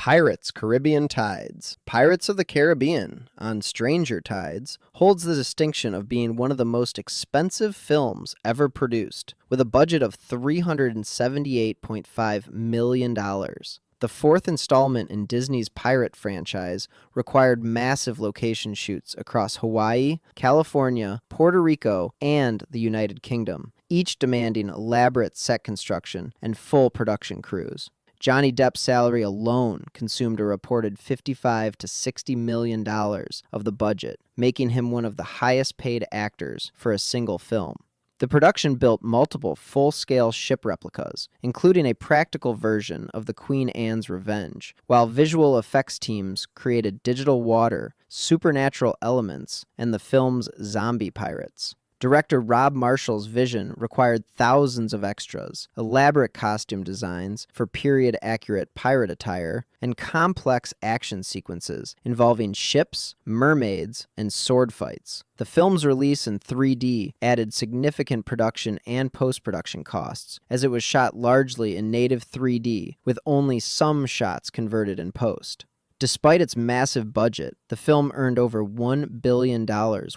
Pirates Caribbean Tides. Pirates of the Caribbean on Stranger Tides holds the distinction of being one of the most expensive films ever produced, with a budget of $378.5 million. The fourth installment in Disney's pirate franchise required massive location shoots across Hawaii, California, Puerto Rico, and the United Kingdom, each demanding elaborate set construction and full production crews. Johnny Depp's salary alone consumed a reported $55 to $60 million of the budget, making him one of the highest-paid actors for a single film. The production built multiple full-scale ship replicas, including a practical version of the Queen Anne's Revenge, while visual effects teams created digital water, supernatural elements, and the film's zombie pirates. Director Rob Marshall's vision required thousands of extras, elaborate costume designs for period-accurate pirate attire, and complex action sequences involving ships, mermaids, and sword fights. The film's release in 3D added significant production and post-production costs, as it was shot largely in native 3D, with only some shots converted in post. Despite its massive budget, the film earned over $1 billion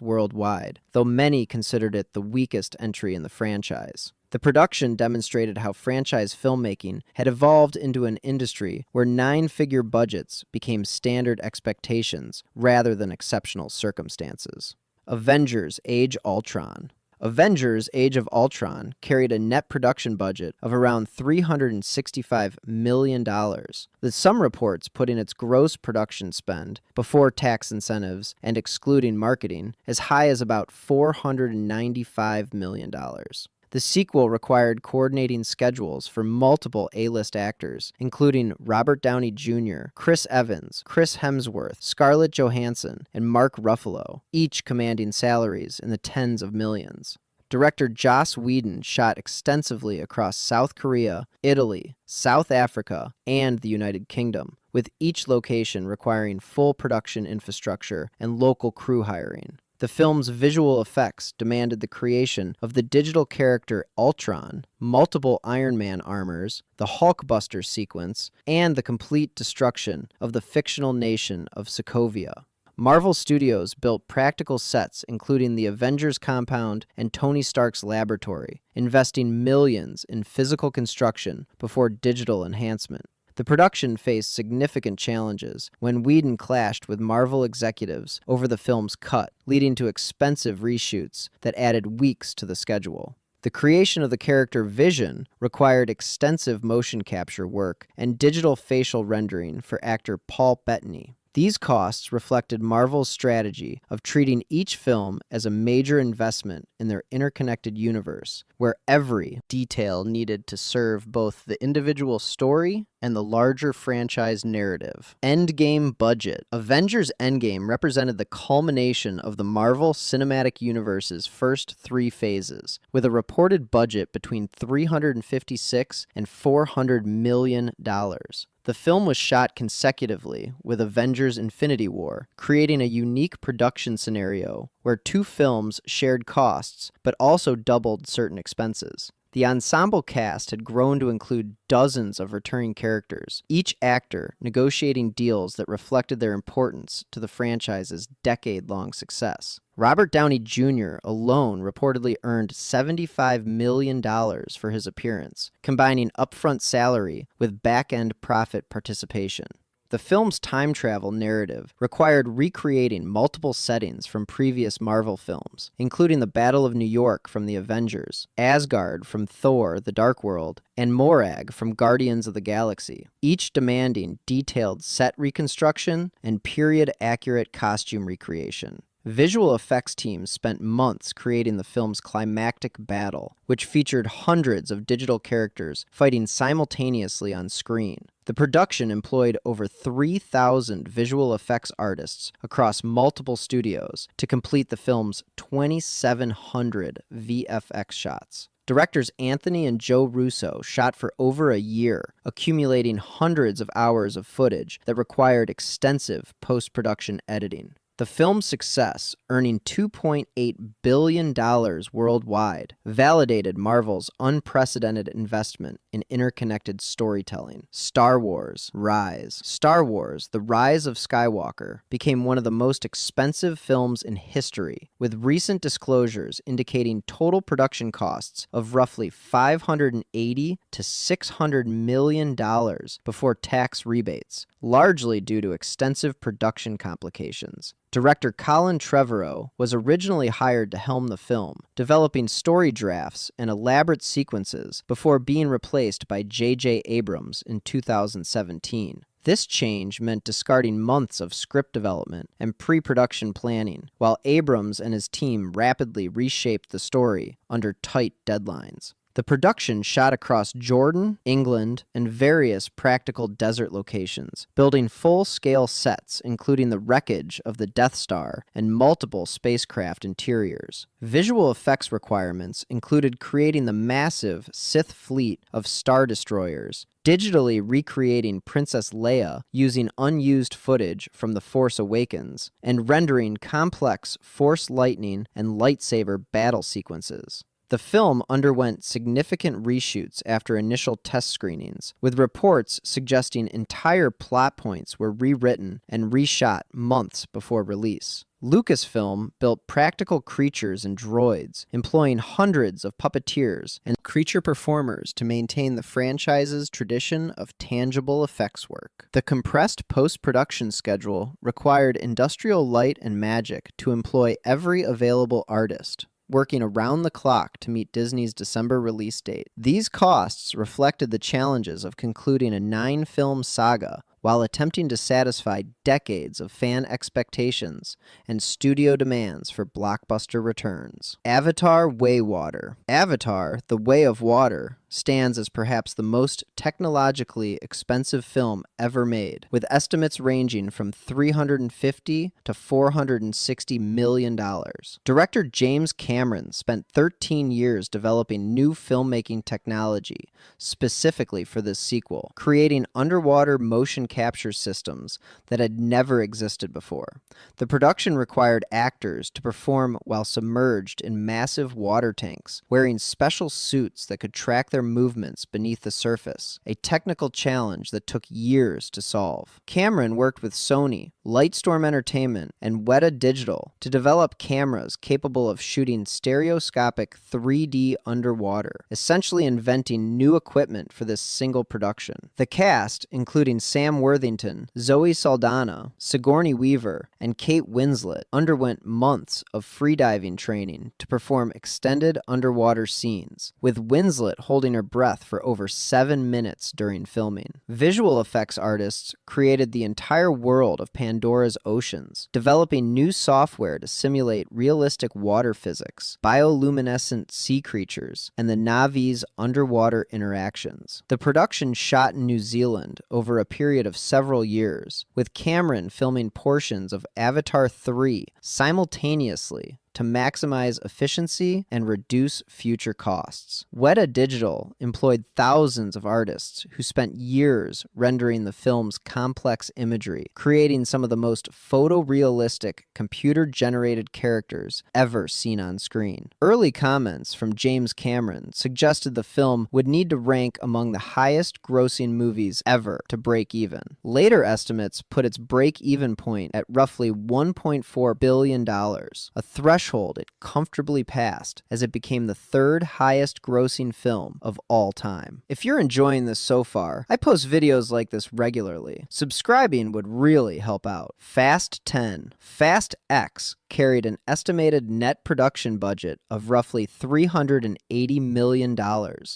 worldwide, though many considered it the weakest entry in the franchise. The production demonstrated how franchise filmmaking had evolved into an industry where nine-figure budgets became standard expectations rather than exceptional circumstances. Avengers: Age Ultron. Avengers: Age of Ultron carried a net production budget of around $365 million, with some reports putting its gross production spend, before tax incentives and excluding marketing, as high as about $495 million. The sequel required coordinating schedules for multiple A-list actors, including Robert Downey Jr., Chris Evans, Chris Hemsworth, Scarlett Johansson, and Mark Ruffalo, each commanding salaries in the tens of millions. Director Joss Whedon shot extensively across South Korea, Italy, South Africa, and the United Kingdom, with each location requiring full production infrastructure and local crew hiring. The film's visual effects demanded the creation of the digital character Ultron, multiple Iron Man armors, the Hulkbuster sequence, and the complete destruction of the fictional nation of Sokovia. Marvel Studios built practical sets including the Avengers compound and Tony Stark's laboratory, investing millions in physical construction before digital enhancement. The production faced significant challenges when Whedon clashed with Marvel executives over the film's cut, leading to expensive reshoots that added weeks to the schedule. The creation of the character Vision required extensive motion capture work and digital facial rendering for actor Paul Bettany. These costs reflected Marvel's strategy of treating each film as a major investment in their interconnected universe, where every detail needed to serve both the individual story and the larger franchise narrative. Endgame budget. Avengers Endgame represented the culmination of the Marvel Cinematic Universe's first three phases, with a reported budget between $356 and $400 million. The film was shot consecutively with Avengers: Infinity War, creating a unique production scenario where two films shared costs but also doubled certain expenses. The ensemble cast had grown to include dozens of returning characters, each actor negotiating deals that reflected their importance to the franchise's decade-long success. Robert Downey Jr. alone reportedly earned $75 million for his appearance, combining upfront salary with back-end profit participation. The film's time travel narrative required recreating multiple settings from previous Marvel films, including the Battle of New York from the Avengers, Asgard from Thor: The Dark World, and Morag from Guardians of the Galaxy, each demanding detailed set reconstruction and period-accurate costume recreation. Visual effects teams spent months creating the film's climactic battle, which featured hundreds of digital characters fighting simultaneously on screen. The production employed over 3,000 visual effects artists across multiple studios to complete the film's 2,700 VFX shots. Directors Anthony and Joe Russo shot for over a year, accumulating hundreds of hours of footage that required extensive post-production editing. The film's success, earning $2.8 billion worldwide, validated Marvel's unprecedented investment in interconnected storytelling. Star Wars: Rise. Star Wars: The Rise of Skywalker became one of the most expensive films in history, with recent disclosures indicating total production costs of roughly $580 to $600 million before tax rebates, largely due to extensive production complications. Director Colin Trevorrow was originally hired to helm the film, developing story drafts and elaborate sequences before being replaced by J.J. Abrams in 2017. This change meant discarding months of script development and pre-production planning, while Abrams and his team rapidly reshaped the story under tight deadlines. The production shot across Jordan, England, and various practical desert locations, building full-scale sets including the wreckage of the Death Star and multiple spacecraft interiors. Visual effects requirements included creating the massive Sith fleet of Star Destroyers, digitally recreating Princess Leia using unused footage from The Force Awakens, and rendering complex Force lightning and lightsaber battle sequences. The film underwent significant reshoots after initial test screenings, with reports suggesting entire plot points were rewritten and reshot months before release. Lucasfilm built practical creatures and droids, employing hundreds of puppeteers and creature performers to maintain the franchise's tradition of tangible effects work. The compressed post-production schedule required Industrial Light and Magic to employ every available artist, working around the clock to meet Disney's December release date. These costs reflected the challenges of concluding a 9-film saga while attempting to satisfy decades of fan expectations and studio demands for blockbuster returns. Avatar: Way Water. Avatar: The Way of Water stands as perhaps the most technologically expensive film ever made, with estimates ranging from $350 to $460 million. Director James Cameron spent 13 years developing new filmmaking technology specifically for this sequel, creating underwater motion capture systems that had never existed before. The production required actors to perform while submerged in massive water tanks, wearing special suits that could track their movements beneath the surface, a technical challenge that took years to solve. Cameron worked with Sony, Lightstorm Entertainment, and Weta Digital to develop cameras capable of shooting stereoscopic 3D underwater, essentially inventing new equipment for this single production. The cast, including Sam Worthington, Zoe Saldana, Sigourney Weaver, and Kate Winslet, underwent months of freediving training to perform extended underwater scenes, with Winslet holding her breath for over 7 minutes during filming. Visual effects artists created the entire world of Pandora's oceans, developing new software to simulate realistic water physics, bioluminescent sea creatures, and the Na'vi's underwater interactions. The production shot in New Zealand over a period of several years, with Cameron filming portions of Avatar 3 simultaneously to maximize efficiency and reduce future costs. Weta Digital employed thousands of artists who spent years rendering the film's complex imagery, creating some of the most photorealistic computer-generated characters ever seen on screen. Early comments from James Cameron suggested the film would need to rank among the highest-grossing movies ever to break even. Later estimates put its break-even point at roughly $1.4 billion, a threshold it comfortably passed as it became the third highest grossing film of all time. If you're enjoying this so far, I post videos like this regularly. Subscribing would really help out. Fast 10. Fast X carried an estimated net production budget of roughly $380 million,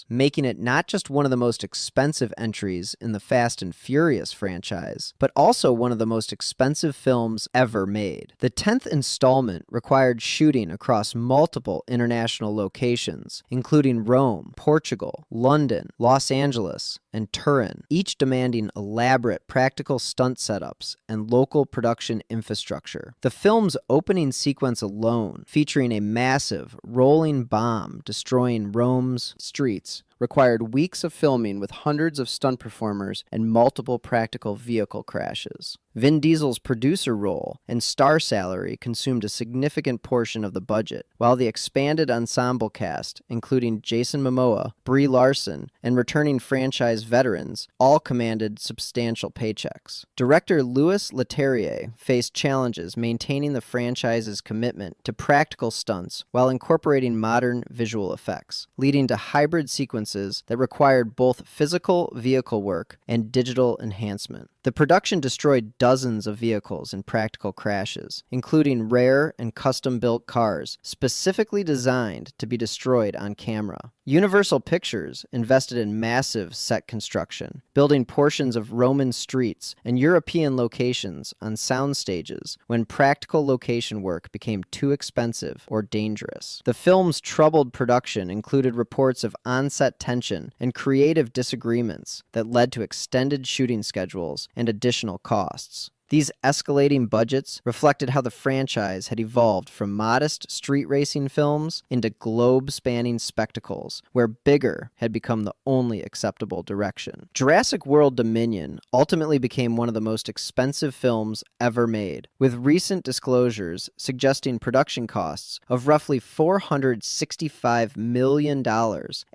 making it not just one of the most expensive entries in the Fast and Furious franchise, but also one of the most expensive films ever made. The 10th installment required shooting across multiple international locations, including Rome, Portugal, London, Los Angeles, and Turin, each demanding elaborate practical stunt setups and local production infrastructure. The film's opening sequence alone, featuring a massive rolling bomb destroying Rome's streets, required weeks of filming with hundreds of stunt performers and multiple practical vehicle crashes. Vin Diesel's producer role and star salary consumed a significant portion of the budget, while the expanded ensemble cast, including Jason Momoa, Brie Larson, and returning franchise veterans, all commanded substantial paychecks. Director Louis Leterrier faced challenges maintaining the franchise's commitment to practical stunts while incorporating modern visual effects, leading to hybrid sequences that required both physical vehicle work and digital enhancement. The production destroyed dozens of vehicles in practical crashes, including rare and custom-built cars specifically designed to be destroyed on camera. Universal Pictures invested in massive set construction, building portions of Roman streets and European locations on sound stages when practical location work became too expensive or dangerous. The film's troubled production included reports of on-set tension and creative disagreements that led to extended shooting schedules and additional costs. These escalating budgets reflected how the franchise had evolved from modest street racing films into globe-spanning spectacles, where bigger had become the only acceptable direction. Jurassic World Dominion ultimately became one of the most expensive films ever made, with recent disclosures suggesting production costs of roughly $465 million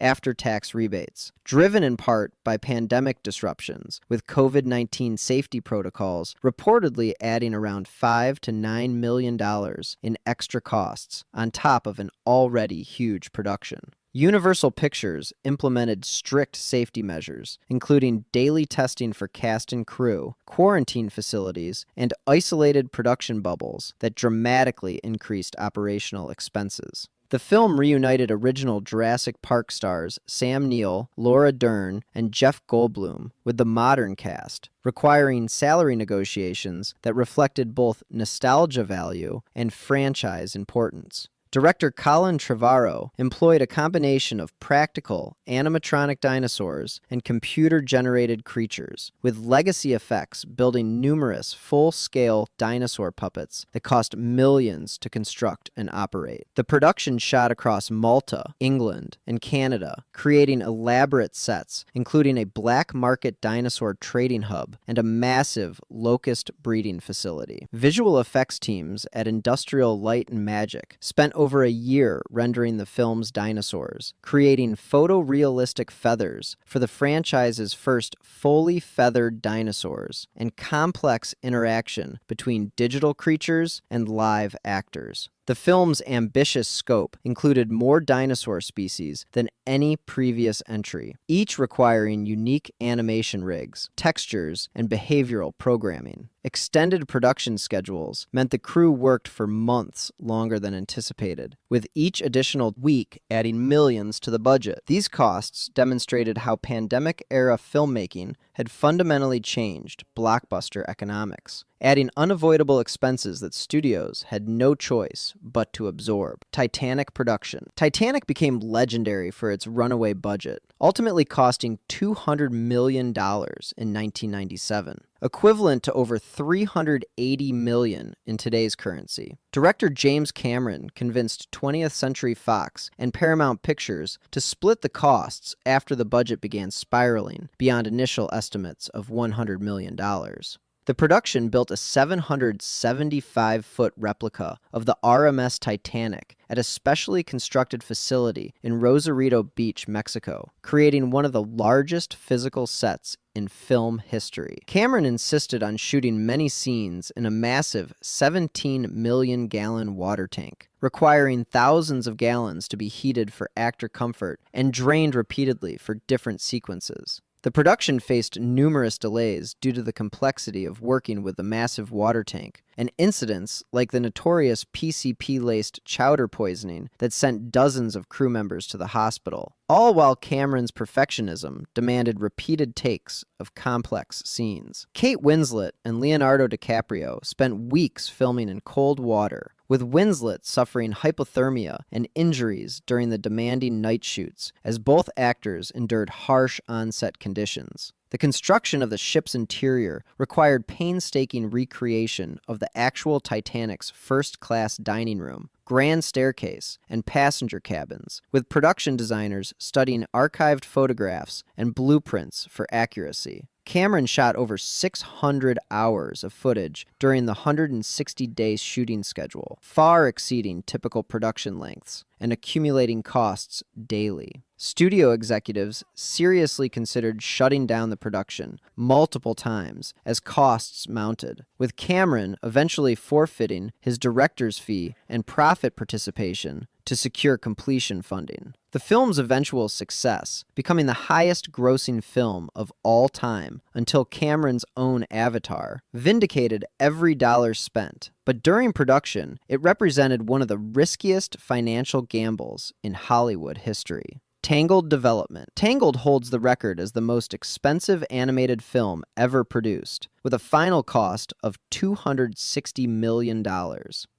after tax rebates, driven in part by pandemic disruptions, with COVID-19 safety protocols reportedly adding around $5 to $9 million in extra costs on top of an already huge production. Universal Pictures implemented strict safety measures, including daily testing for cast and crew, quarantine facilities, and isolated production bubbles that dramatically increased operational expenses. The film reunited original Jurassic Park stars Sam Neill, Laura Dern, and Jeff Goldblum with the modern cast, requiring salary negotiations that reflected both nostalgia value and franchise importance. Director Colin Trevorrow employed a combination of practical, animatronic dinosaurs and computer-generated creatures, with legacy effects building numerous full-scale dinosaur puppets that cost millions to construct and operate. The production shot across Malta, England, and Canada, creating elaborate sets, including a black market dinosaur trading hub and a massive locust breeding facility. Visual effects teams at Industrial Light and Magic spent over a year rendering the film's dinosaurs, creating photorealistic feathers for the franchise's first fully feathered dinosaurs, and complex interaction between digital creatures and live actors. The film's ambitious scope included more dinosaur species than any previous entry, each requiring unique animation rigs, textures, and behavioral programming. Extended production schedules meant the crew worked for months longer than anticipated, with each additional week adding millions to the budget. These costs demonstrated how pandemic-era filmmaking had fundamentally changed blockbuster economics, adding unavoidable expenses that studios had no choice but to absorb. Titanic production. Titanic became legendary for its runaway budget, ultimately costing $200 million in 1997. Equivalent to over $380 million in today's currency. Director James Cameron convinced 20th Century Fox and Paramount Pictures to split the costs after the budget began spiraling beyond initial estimates of $100 million. The production built a 775-foot replica of the RMS Titanic at a specially constructed facility in Rosarito Beach, Mexico, creating one of the largest physical sets in film history. Cameron insisted on shooting many scenes in a massive 17-million-gallon water tank, requiring thousands of gallons to be heated for actor comfort and drained repeatedly for different sequences. The production faced numerous delays due to the complexity of working with the massive water tank, and incidents like the notorious PCP-laced chowder poisoning that sent dozens of crew members to the hospital, all while Cameron's perfectionism demanded repeated takes of complex scenes. Kate Winslet and Leonardo DiCaprio spent weeks filming in cold water, with Winslet suffering hypothermia and injuries during the demanding night shoots, as both actors endured harsh on-set conditions. The construction of the ship's interior required painstaking recreation of the actual Titanic's first-class dining room, grand staircase, and passenger cabins, with production designers studying archived photographs and blueprints for accuracy. Cameron shot over 600 hours of footage during the 160-day shooting schedule, far exceeding typical production lengths and accumulating costs daily. Studio executives seriously considered shutting down the production multiple times as costs mounted, with Cameron eventually forfeiting his director's fee and profit participation to secure completion funding. The film's eventual success, becoming the highest-grossing film of all time until Cameron's own Avatar, vindicated every dollar spent. But during production, it represented one of the riskiest financial gambles in Hollywood history. Tangled development. Tangled holds the record as the most expensive animated film ever produced, with a final cost of $260 million.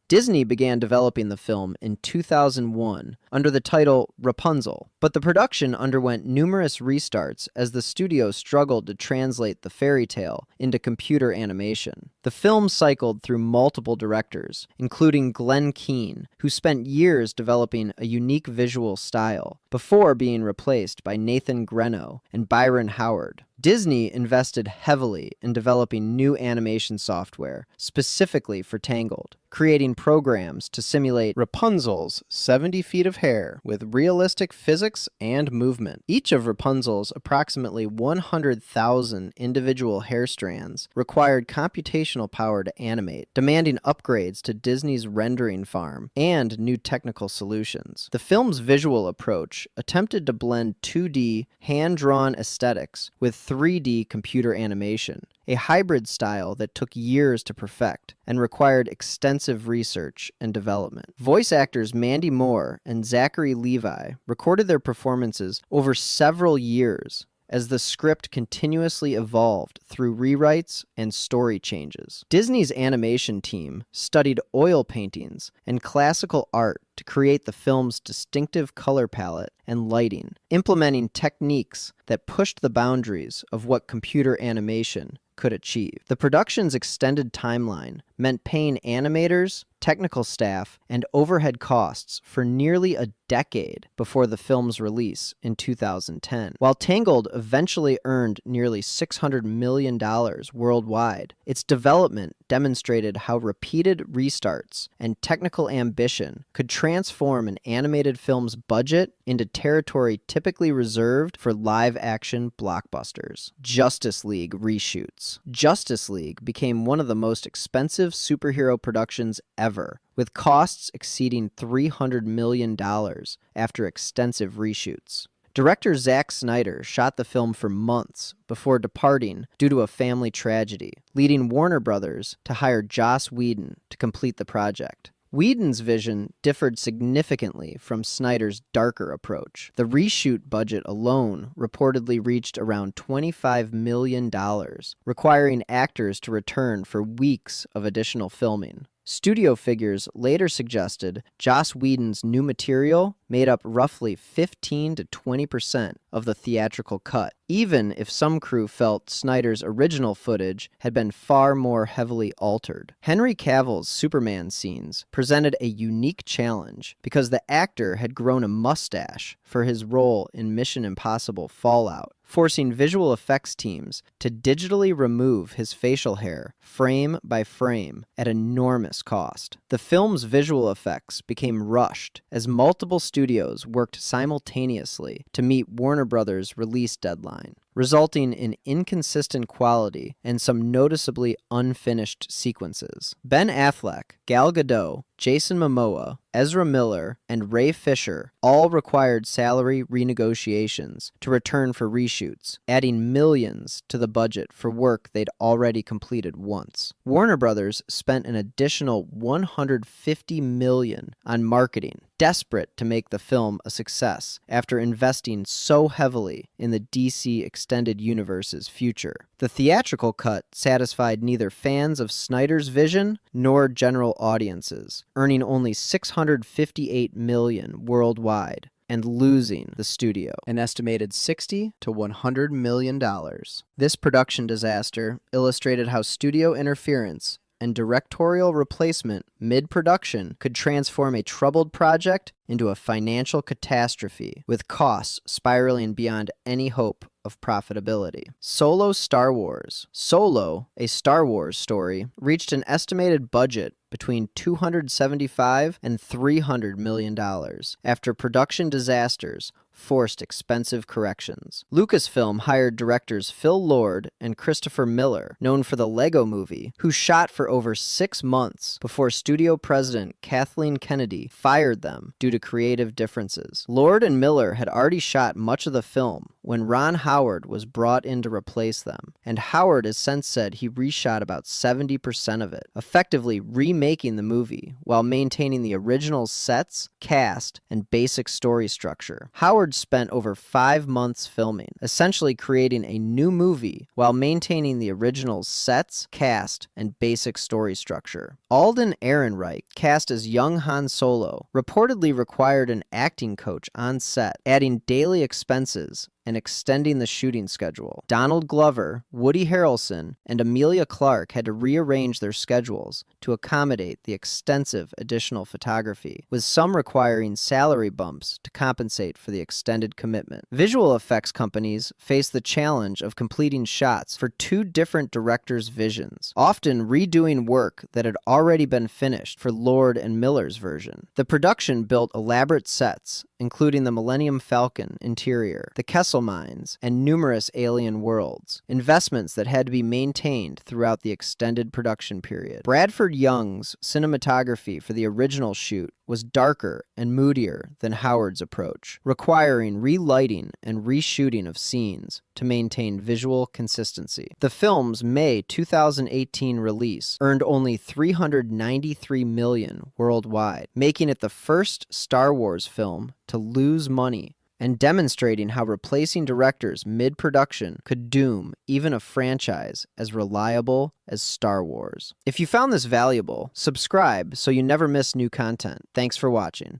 Disney began developing the film in 2001 under the title Rapunzel, but the production underwent numerous restarts as the studio struggled to translate the fairy tale into computer animation. The film cycled through multiple directors, including Glenn Keane, who spent years developing a unique visual style, before being replaced by Nathan Greno and Byron Howard. Disney invested heavily in developing new animation software, specifically for Tangled, creating programs to simulate Rapunzel's 70 feet of hair with realistic physics and movement. Each of Rapunzel's approximately 100,000 individual hair strands required computational power to animate, demanding upgrades to Disney's rendering farm and new technical solutions. The film's visual approach attempted to blend 2D, hand-drawn aesthetics with 3D computer animation, a hybrid style that took years to perfect and required extensive research and development. Voice actors Mandy Moore and Zachary Levi recorded their performances over several years as the script continuously evolved through rewrites and story changes. Disney's animation team studied oil paintings and classical art to create the film's distinctive color palette and lighting, implementing techniques that pushed the boundaries of what computer animation could achieve. The production's extended timeline meant paying animators, technical staff, and overhead costs for nearly a decade before the film's release in 2010. While Tangled eventually earned nearly $600 million worldwide, its development demonstrated how repeated restarts and technical ambition could transform an animated film's budget into territory typically reserved for live-action blockbusters. Justice League reshoots. Justice League became one of the most expensive superhero productions ever, with costs exceeding $300 million after extensive reshoots. Director Zack Snyder shot the film for months before departing due to a family tragedy, leading Warner Brothers to hire Joss Whedon to complete the project. Whedon's vision differed significantly from Snyder's darker approach. The reshoot budget alone reportedly reached around $25 million, requiring actors to return for weeks of additional filming. Studio figures later suggested Joss Whedon's new material made up roughly 15 to 20% of the theatrical cut, even if some crew felt Snyder's original footage had been far more heavily altered. Henry Cavill's Superman scenes presented a unique challenge because the actor had grown a mustache for his role in Mission Impossible Fallout, forcing visual effects teams to digitally remove his facial hair frame by frame at enormous cost. The film's visual effects became rushed as multiple studios worked simultaneously to meet Warner Brothers' release deadline, resulting in inconsistent quality and some noticeably unfinished sequences. Ben Affleck, Gal Gadot, Jason Momoa, Ezra Miller, and Ray Fisher all required salary renegotiations to return for reshoots, adding millions to the budget for work they'd already completed once. Warner Brothers spent an additional $150 million on marketing, desperate to make the film a success after investing so heavily in the DC Extended Universe's future. The theatrical cut satisfied neither fans of Snyder's vision nor general audiences, earning only $658 million worldwide, and losing the studio an estimated $60 to $100 million. This production disaster illustrated how studio interference and directorial replacement mid-production could transform a troubled project into a financial catastrophe, with costs spiraling beyond any hope of profitability. Solo Star Wars. Solo, a Star Wars story, reached an estimated budget between $275 and $300 million after production disasters forced expensive corrections. Lucasfilm hired directors Phil Lord and Christopher Miller, known for the Lego Movie, who shot for over 6 months before studio president Kathleen Kennedy fired them due to creative differences. Lord and Miller had already shot much of the film when Ron Howard was brought in to replace them, and Howard has since said he reshot about 70% of it, effectively remaking the movie while maintaining the original sets, cast, and basic story structure. Howard spent over 5 months filming, essentially creating a new movie while maintaining the original sets, cast, and basic story structure. Alden Ehrenreich, cast as young Han Solo, reportedly required an acting coach on set, adding daily expenses and extending the shooting schedule. Donald Glover, Woody Harrelson, and Emilia Clarke had to rearrange their schedules to accommodate the extensive additional photography, with some requiring salary bumps to compensate for the extended commitment. Visual effects companies face the challenge of completing shots for 2 different directors' visions, often redoing work that had already been finished for Lord and Miller's version. The production built elaborate sets, including the Millennium Falcon interior, the Kessel Mines, and numerous alien worlds, investments that had to be maintained throughout the extended production period. Bradford Young's cinematography for the original shoot was darker and moodier than Howard's approach, requiring relighting and reshooting of scenes to maintain visual consistency. The film's May 2018 release earned only $393 million worldwide, making it the first Star Wars film to lose money and demonstrating how replacing directors mid-production could doom even a franchise as reliable as Star Wars. If you found this valuable, subscribe so you never miss new content. Thanks for watching.